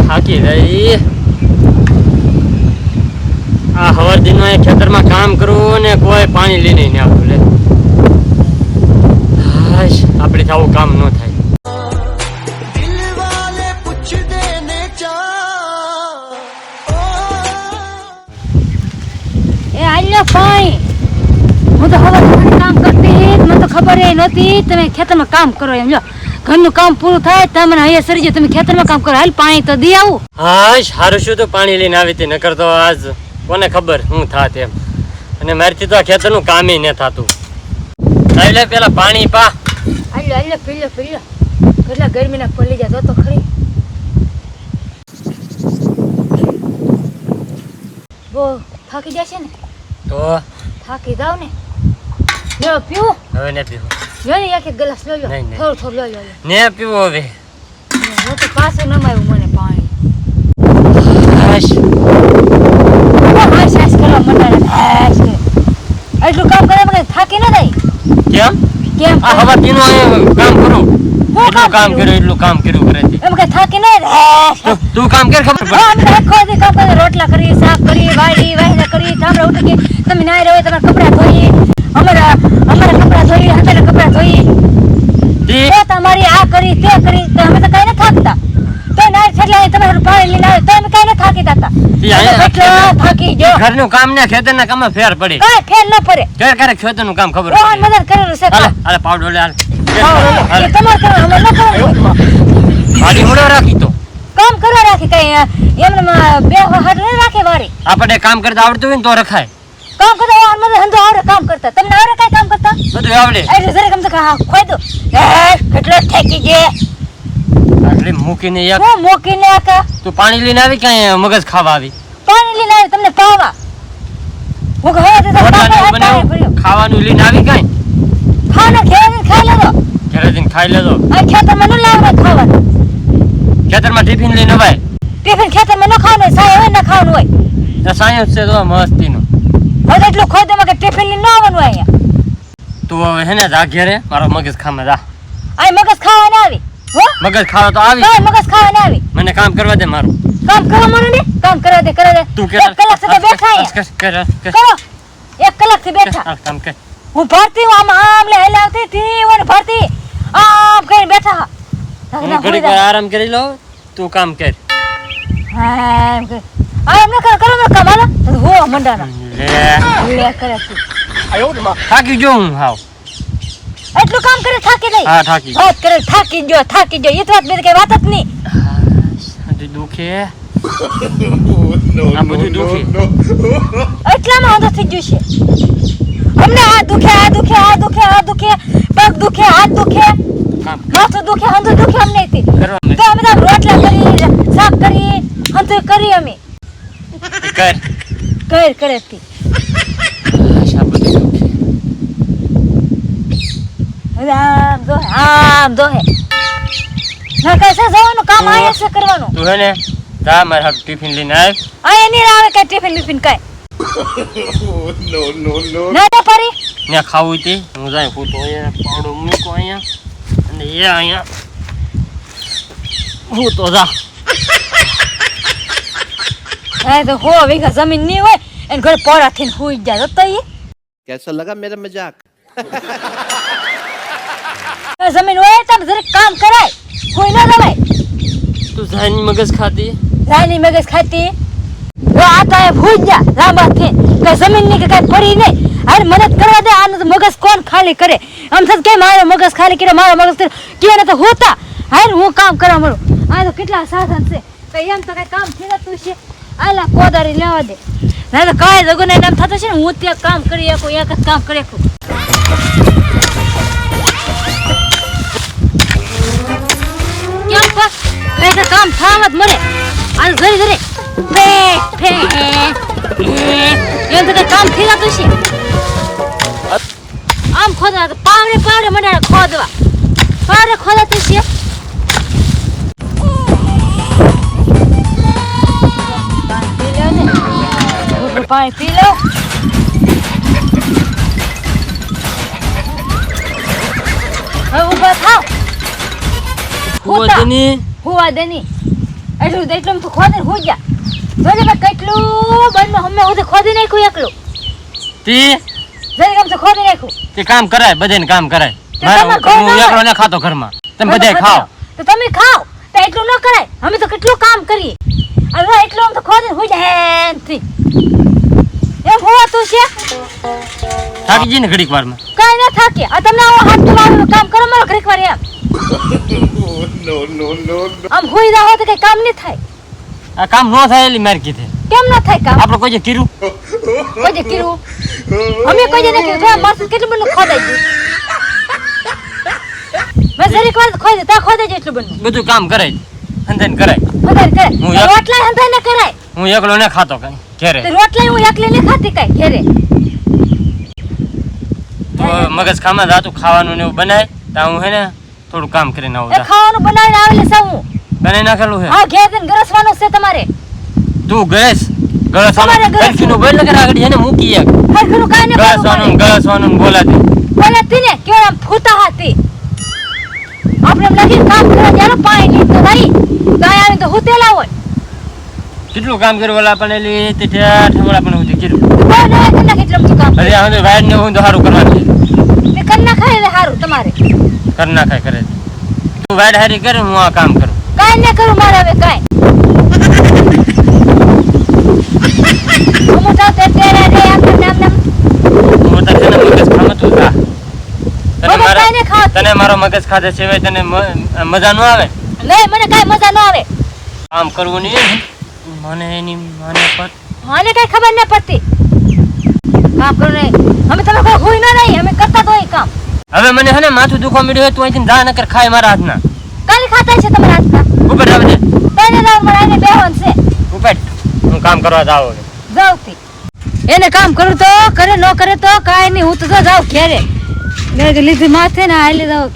થાકી ગઈ આ હવાર દિનો એ ખેતરમાં કામ કરવું ને કોઈ પાણી લઈને ને આવતું લે આપણે આવું કામ ન થાય એ આલ્યો ભાઈ હું તો હવાર કામ કરતી મને તો ખબર એ નહોતી તમે ખેતરમાં કામ કરો એમ લો ઘરનું કામ પૂરું થાય તમને અહીંયા સરી જાય તમે ખેતરમાં કામ કરો હાલ પાણી તો દી આવું હા સારું શું તો પાણી લઈને આવી હતી નકર તો આજ કોને ખબર હું થાત એમ અને મારથી તો આ ખેતરનું કામ ન થાતું એટલે પેલા પાણી પા આલ્યો આલ્યો પીલો પીલો કેટલા ગરમીના પડી જાય તો ખરી બહુ થાકી જશે ને તો થાકી જાવ ને લ્યો પીવું હવે ને પીવું લ્યો ને એક ગ્લાસ લો લો નહીં, નહીં. થોડું થોડું લો લો ને પીવું હવે હું તો પાછું નમાયું મને પાણી હાશ હાશ હાશ કરવા મંડાડે હાશ એટલું કામ કરે મને થાકી ન જાય કેમ કેમ આ હવા દિનો કામ કરું એટલું કામ કર્યું કરે છે એમ કે થાકી ન જાય તું કામ કર ખબર પડે અમે આખો દી કામ કરે રોટલા કરી શાક કરી વાડી વાહિના કરી ધામડા ઉઠી તમે નાઈ રહ્યો તમારા કપડા ધોઈ અમારા કપડા ધોઈ હાથેના કપડા ધોઈ તો તમારી આ કરી તે કરી તો અમે તો કઈ ન થાકતા તો નાઈ છેલ્લા તમે પાણી લઈને આવે તો અમે કઈ ન થાકી જતા થાકી જો ઘરનું કામ ને ખેતરના કામમાં ફેર પડી કઈ ફેર ન પડે કરે ખેતરનું કામ ખબર રોહન મદદ કરેલું છે હાલે પાવડો લે હાલ એ તમારે કરવાનું અમે ન કરવાનું ગાડી મોડો રાખી તો કામ કરવા રાખી કઈ એમને બે હાથ ન રાખે વારી આપણે કામ કરતા આવડતું હોય ને તો રખાય કામ કરતા રોહન મદદ હંધો આવડે કામ કરતા તમને આવડે કઈ કામ કરતા બધું આવડે એટલે જરે કમ તો ખોઈ દો કેટલો થાકી જે એટલે મૂકીને એક હું મૂકીને આકા તું પાણી લઈને આવી કઈ મગજ ખાવા આવી પાણી લઈને આવી તમને પાવા હું કહે તો ખાવાનું લઈને આવી કઈ ખાને ખેતર ખાઈ લેજો ઘરે જઈને ખાઈ લેજો આ ખેતરમાં ન લાવવા ખાવાનું ખેતરમાં ટિફિન લઈને અવાય ટિફિન ખેતરમાં ન ખાવાનું હોય સાય હોય ન ખાવાનું હોય તો સાયન્સ છે તો મસ્તીનું હવે એટલું ખોઈ દે કે ટિફિન લઈને ન આવવાનું હોય અહીંયા તું હવે હે ને જા ઘેરે મારો મગજ ખામાં જા આ મગજ ખાવા ના આવી હો મગજ ખાવા તો આવી કાઈ મગજ ખાવા ના આવી મને કામ કરવા દે મારું કામ કરવા મને ને કામ કરવા દે તું એક કલાક સુધી બેઠા અહીંયા કર કરો એક કલાક થી બેઠા કામ કર હું ભરતી હું આમ લે હલાવતી થી હું ભરતી આમ કરીને બેઠા હું ઘડીક વાર આરામ કરી લઉં તું કામ કર આમ કર આમ ન કરો કરો કામ આલા હો મંડાના લે કરે તું થાકી જો હું હાવ એટલું કામ કરે થાકી નહીં હા થાકી વાત કરે થાકી જો એ તો વાત બે કઈ વાત જ નહીં બધું દુખે આ બધું દુખે એટલામાં વાંધો થઈ ગયું છે અમને આ દુખે પગ દુખે હાથ દુખે માથું દુખે હંધું દુખે અમને તો અમે તો રોટલા કરી શાક કરી હંધું કરી અમે કરે તી આમ જો હે ના કૈસે જવાનું કામ આયા છે કરવાનું તું હે ને જા મારે હાથ ટિફિન લઈને આવ આયા નહીં આવે કે ટિફિન કઈ ના તો પરી ને ખાવું તે હું જાય હું તો અહીંયા પાવડો મૂકો અહીંયા અને એ અહીંયા હું તો જા આ તો હો વીઘા જમીન નહીં હોય એને ઘરે પોરા થઈને હુઈ જાય તો એ कैसा लगा मेरा मजाक જમીન હોય તો જરીક કામ કરાય કોઈ ના દવાય તું જાની મગજ ખાતી રાની મગજ ખાતી વો આતા હે ભૂજ જા રામા થે કે જમીન ની કે કઈ પડી નહીં અરે મદદ કરવા દે આનું તો મગજ કોણ ખાલી કરે આમ થત કે મારો મગજ ખાલી કરે મારો મગજ કે ને તો હોતા હાલ હું કામ કરવા મળું આ તો કેટલા સાધન છે તો એમ તો કઈ કામ થઈ જતું છે આલા કોદારી લેવા દે ના તો કાય જગો ને નામ થતું છે ને હું ત્યાં કામ કરી એકું એક જ કામ કરી એકું કેમ કઈ તો કામ થાવા જ મરે આ ઘરે ઘરે ફે ફે એમ તો કઈ કામ થઈ જતું છે આમ ખોદવા તો પાવડે પાવડે મને ખોદવા પાવડે ખોદાતું છે પાણી પી લો હવે ઊભા થાવ હુવા દેની એટલું તું ખોદે હું જા જોજે મેં કેટલું બંધ હમે હું ખોદી નાખ્યું એકલું તી જરી કામ તો ખોદી નાખ્યું તે કામ કરાય બધાને કામ કરાય હું એકલો ન ખાતો ઘરમાં તમે બધાય ખાઓ તો તમે ખાઓ તો એટલું ન કરાય અમે તો કેટલું કામ કરીએ હવે એટલું આમ તો ખોદે હું જા હેનથી એમ હોવાતું છે થાકી જઈને ઘડીક વારમાં કાઈ ના થાકે આ તમને આવો હાથ ટુવાળું કામ કરો મારો ઘડીક વાર એમ આમ હોઈ જાવ તો કઈ કામ નહીં થાય આ કામ ન થાય એલી માર કીધે કેમ ન થાય કામ આપણે કોઈ કીરું કોઈ કીરું અમે કોઈ ને કીધું તો માસ કેટલું બધું ખોદાઈ ગયું મેં જરીક વાર ખોદે તા ખોદાઈ જાય એટલું બધું કામ કરાય હંધાન કરાય વધારે કરે હું રોટલા હંધાઈ ને કરાય હું એકલો ન ખાતો કઈ ઘરે તે રોટલા હું એકલી ને ખાતી કઈ ઘરે તો મગજ ખામાં જાતું ખાવાનું ને એવું બનાય તો હું હે ને થોડું કામ કરીને આવું એ ખાવાનું બનાવીને આવેલે સૌ બનાવી નાખેલું છે હા ઘેર જઈને ગરસવાનું છે તમારે તું ગેસ તમારે ગળસવાનું. ગળસવાનું બોલ ને આગળ એને મૂકી એક હરખું કાઈ ને ગળસવાનું બોલાતી બોલાતી ને કેવડા ફૂટા હતી આપણે એમ લાગે કામ કરવા જાનો પાણી ની તો નહીં ગાય આવે તો હુતેલા હોય કેટલું કામ કર્યું ઓલા પણ એલી તે ઠેઠ હમણાં પણ હું કર્યું બહુ નવા કરના કેટલું બધું કામ અરે આ વાયર ને હું તો સારું કરવાનું છે તે કરના ખાય ને સારું તમારે કર નાખાય કરે તું વાયર હારી કરે હું આ કામ કરું કાઈ ન કરું મારે હવે કાઈ હું તો તે તેરા રે આપણ નામ નામ હું તો તને મગજ ખામાં તું ખા મગજ કાઈ ને ખાવ તને મારો મગજ ખાધે સિવાય તને મજા ન આવે નહીં મને કાઈ મજા ન આવે કામ કરવું નહીં મને એની મને પર મને કઈ ખબર ન પડતી કામ કરો નહીં અમે તમે કોઈ હોઈ ન નહીં અમે કરતા તો એ કામ હવે મને હે ને માથું દુખવા મળ્યું હોય તું અહીંથી જા નકર ખાય મારા હાથના કાલે ખાતા છે તમારા હાથના ઉપર આવે છે તને ના મને આને બેહન છે ઉપર હું કામ કરવા જાવ હવે જાવતી એને કામ કરું તો કરે ન કરે તો કાઈ નહીં હું તો જાવ ઘેરે મેં લીધી માથે ને આલે જાવ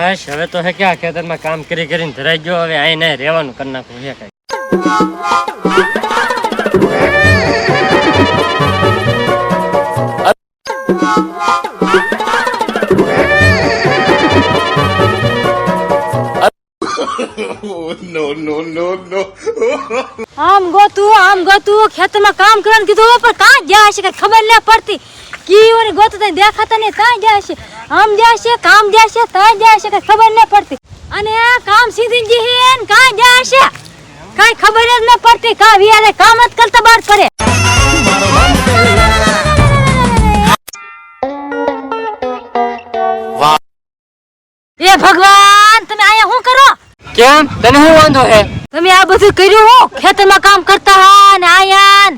હાશ હવે તો હે ક્યાં ખેતરમાં કામ કરી કરીને ધરાઈ ગયો હવે અહીં નહીં રહેવાનું કરી નાખું હે કઈ આમ ગોતું ખેતરમાં કામ કરવાનું કીધું પણ કાં જાય છે કઈ ખબર ન પડતી કી ઓરે ગોતું તને દેખાતા ને કાં જાય છે આમ જાય છે કામ જાય છે તાં જાય છે કઈ ખબર ન પડતી અને આ કામ સીધી જીહેન કાં જાય છે કઈ ખબર જ ન પડતી કા વિયાલે કામ જ કરતા બાર કરે એ ભગવાન તમે આયા શું કરો કેમ તને શું વાંધો હે તમે આ બધું કર્યું હું ખેતરમાં કામ કરતા હા ને આયા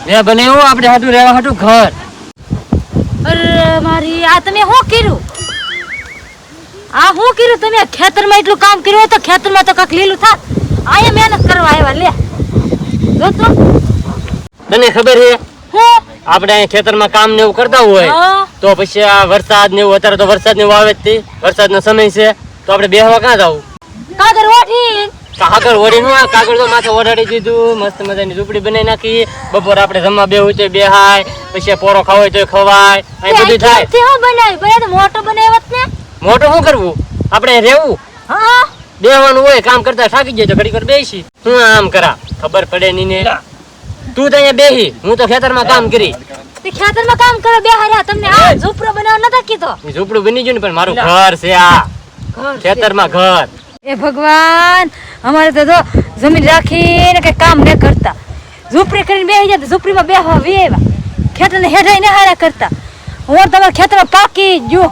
મેં બનાવ્યું આપણે હાટું રહેવા હાટું ઘર અરે મારી આ તમે શું કર્યું આ શું કર્યું તમે ખેતરમાં એટલું કામ કર્યું હોય તો ખેતરમાં તો કાક લીલું થાત આયા મહેનત કરવા આવ્યા લે જો તો તને ખબર હે હું આપણે અહીં ખેતરમાં કામ ને એવું કરતા હોય હા. તો પછી આ વરસાદ ને એવું અત્યારે તો વરસાદ ને એવું આવે જ તે વરસાદનો સમય છે તો આપણે બેહવા ક્યાં જવું કાગર ઓઠી કાગળ ઓઢી નું કાગળ તો માથે ઓઢાડી દીધું મસ્ત મજાની ઝૂંપડી બનાવી નાખી બપોર આપણે જમવા બેહવું તો બેહાય પછી પોરો ખાવો હોય તો ખવાય અહીં બધું થાય તે હું બનાવી બને તો મોટો બનાવ્યો ને મોટું શું કરવું આપણે રહેવું હા બેહવાનું હોય કામ કરતા થાકી જાય તો ઘડી ઘડી બેસી હું આમ કરા ખબર પડે નહીં ને તું તો અહીંયા બેહી હું તો ખેતરમાં કામ કરી તે ખેતરમાં કામ કરો બે હાર્યા તમને આ ઝૂંપડો બનાવ નતા કીધો ઝૂંપડું બની ગયું ને પણ મારું ઘર છે આ ખેતરમાં ઘર એ ભગવાન અમારે તો જો જમીન રાખીને કઈ કામ ન કરતા ઝૂંપડી કરીને બેસી જાય ઝૂંપડીમાં બેહવા વેવા ખેતરને હેઠાઈ ને હારા કરતા હું તમારા ખેતરમાં પાકી જો